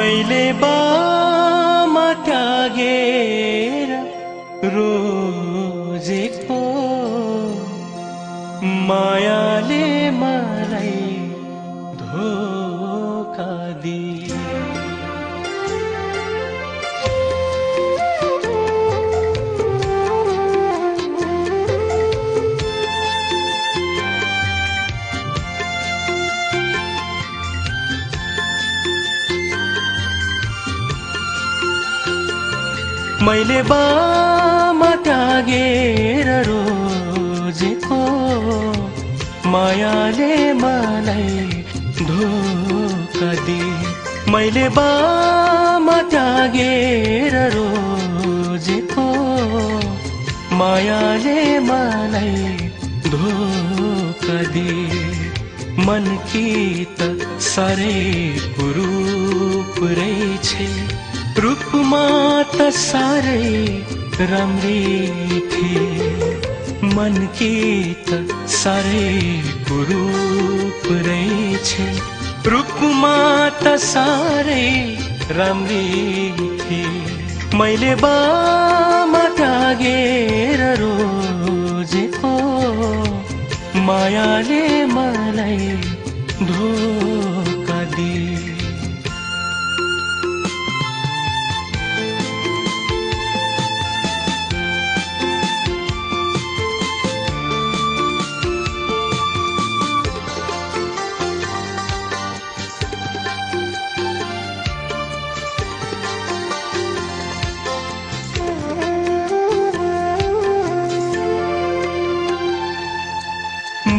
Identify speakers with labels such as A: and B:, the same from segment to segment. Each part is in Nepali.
A: मैले बामा त्यागेर रोजेको मायाले मलाई धोका दिए। मैले बामा त्यागेर रोजेको मायाले मलाई धोका दिए। मैले बामा त्यागेर रोजेको मायाले मलाई धोका दिए। मन की त साह्रै कुरूप रहेछ, रूपमा त साह्रै राम्री थिए। मन की त साह्रै कुरूप रहेछ, रूपमा त साह्रै राम्री थिए। मैले बामा त्यागेर रोजेको मायाले मलाई धोका दिए।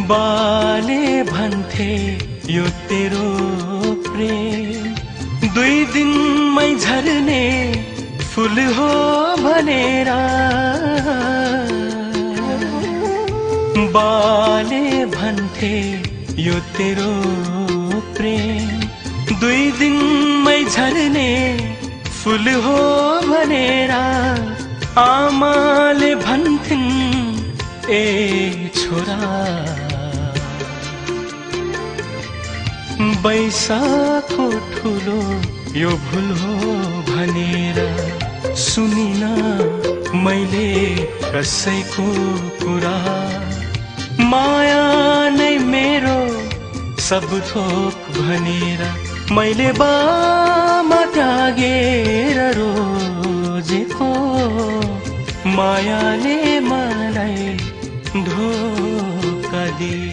A: बाले भन्थे यो तेरो प्रेम दुई दिनमै झर्ने फूल हो भनेर। बाले भन्थे यो तेरो प्रेम दुई दिनमै झर्ने फूल हो भनेर। आमाले भन्थिन् ए छोरा बैसाखो ठुलो यो भूल हो भनेर। सुनिन मैले कसैको कुरा, माया नै मेरो सब थोक भनेर। मैले बामा त्यागेर रोजेको मायाले मलाई धोका दिए।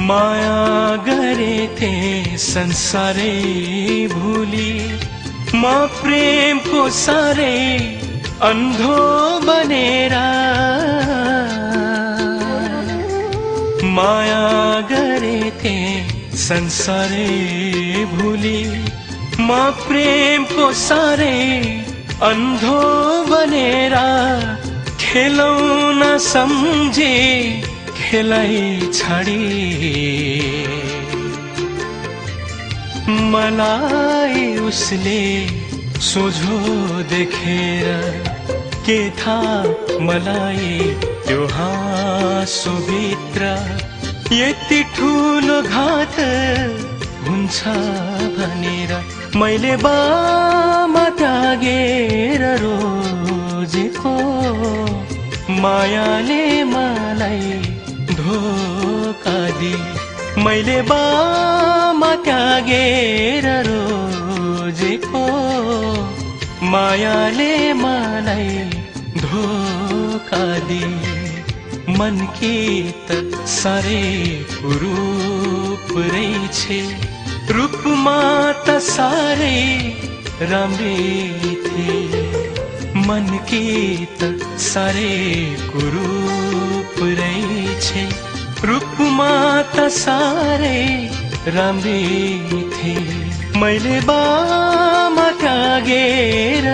A: माया गरेथे संसारै भूली, म प्रेमको साह्रै अन्धो बनेर। माया गरेथे संसारै भूली, म प्रेमको साह्रै अन्धो बनेर। खेलौन सम्झे खेलाई छाडी मलाई उसले सोझो देखेर। के थाहा मलाई त्यो हाँसोभित्र यति ठुलो घात हुन्छ भनेर। मैले बामा त्यागेर रोजेको मायाले मलाई धोका दिए। मैले बामा त्यागेर रोजेको मायाले मलाई धोका दिए। मन की त साह्रै कुरूप रहेछ, रूपमा त साह्रै राम्री थिए। मन की त साह्रै कुरूप रहेछ, रूपमा त साह्रै राम्री थिए। मैले बामा त्यागेर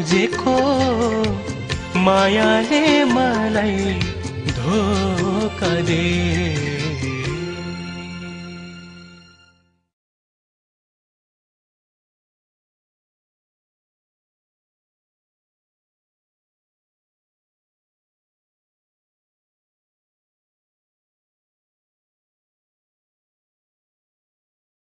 A: सम्झेको मायाले मलाई धोका दे।